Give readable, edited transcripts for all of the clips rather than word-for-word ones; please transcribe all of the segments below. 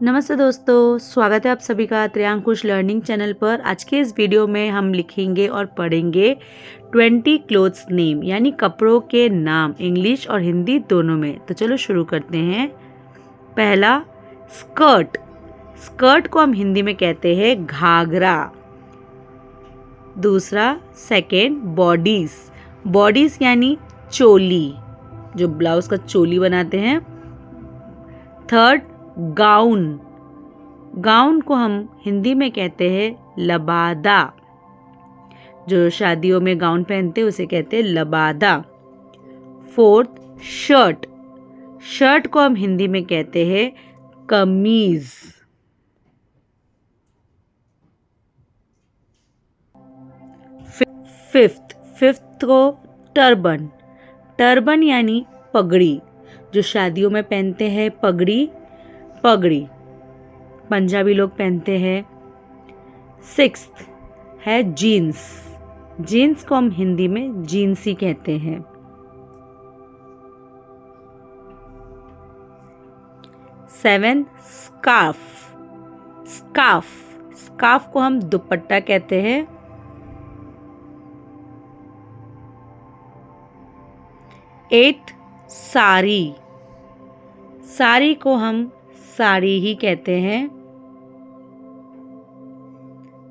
नमस्ते दोस्तों, स्वागत है आप सभी का त्रियांकुश लर्निंग चैनल पर। आज के इस वीडियो में हम लिखेंगे और पढ़ेंगे 20 क्लोथ्स नेम यानी कपड़ों के नाम इंग्लिश और हिंदी दोनों में। तो चलो शुरू करते हैं। पहला स्कर्ट। स्कर्ट को हम हिंदी में कहते हैं घाघरा। दूसरा सेकेंड बॉडीज। बॉडीज यानी चोली, जो ब्लाउज का चोली बनाते हैं। Third gown. गाउन को हम हिंदी में कहते हैं लबादा। जो शादियों में गाउन पहनते हैं उसे कहते हैं लबादा। Fourth shirt. शर्ट को हम हिंदी में कहते हैं कमीज। फिफ्थ को टर्बन। टर्बन यानी पगड़ी, जो शादियों में पहनते हैं पगड़ी। पंजाबी लोग पहनते हैं। सिक्स्थ है जीन्स। जीन्स को हम हिंदी में जीन्स ही कहते हैं। Seventh scarf. स्कार्फ को हम दुपट्टा कहते हैं। एट्थ साड़ी। साड़ी को हम साड़ी ही कहते हैं।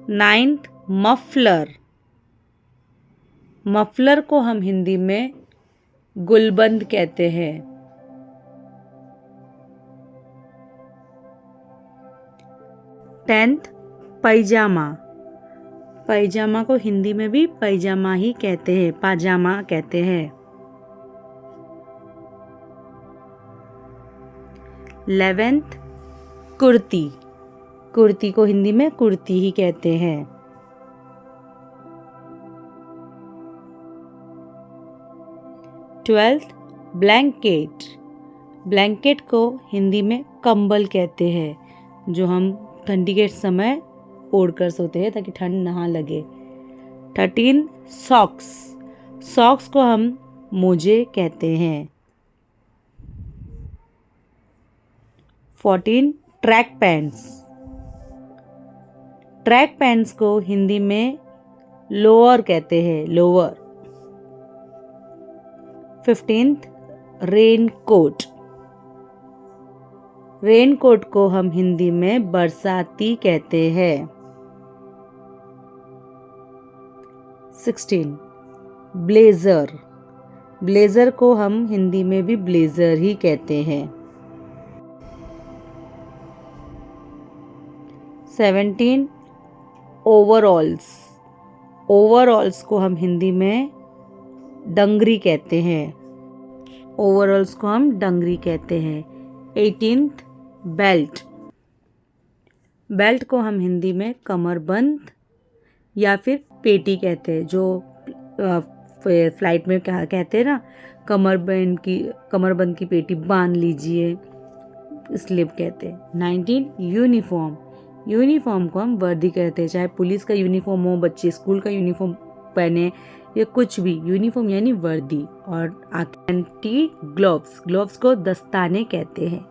Ninth muffler. मफलर को हम हिंदी में गुलबंद कहते हैं। टेंथ पैजामा। पैजामा को हिंदी में भी पैजामा ही कहते हैं, पाजामा कहते हैं। 11th कुर्ती। कुर्ती को हिंदी में कुर्ती ही कहते हैं। 12th blanket. ब्लैंकेट को हिंदी में कंबल कहते हैं, जो हम ठंडी के समय ओढ़कर सोते हैं ताकि ठंड ना लगे। 13 सॉक्स। सॉक्स को हम मोजे कहते हैं। 14 ट्रैक पैंट्स। ट्रैक पैंट्स को हिंदी में लोअर कहते हैं, lower. 15th rain coat. Rain coat को हम हिंदी में बरसाती कहते हैं। 16 ब्लेजर। ब्लेजर को हम हिंदी में भी ब्लेजर ही कहते हैं। 17 ओवरऑल्स। ओवरऑल्स को हम हिंदी में डंगरी कहते हैं। ओवरऑल्स को हम डंगरी कहते हैं। 18th belt. बेल्ट को हम हिंदी में कमरबंद या फिर पेटी कहते हैं, जो फ्लाइट में क्या कहते हैं ना, कमरबंद की पेटी बांध लीजिए, इसलिए कहते हैं। 19 यूनिफॉर्म। यूनिफॉर्म को हम वर्दी कहते हैं, चाहे पुलिस का यूनिफॉर्म हो, बच्चे स्कूल का यूनिफॉर्म पहने या कुछ भी, यूनिफॉर्म यानी वर्दी। और 20 ग्लोव्स। ग्लोव्स को दस्ताने कहते हैं।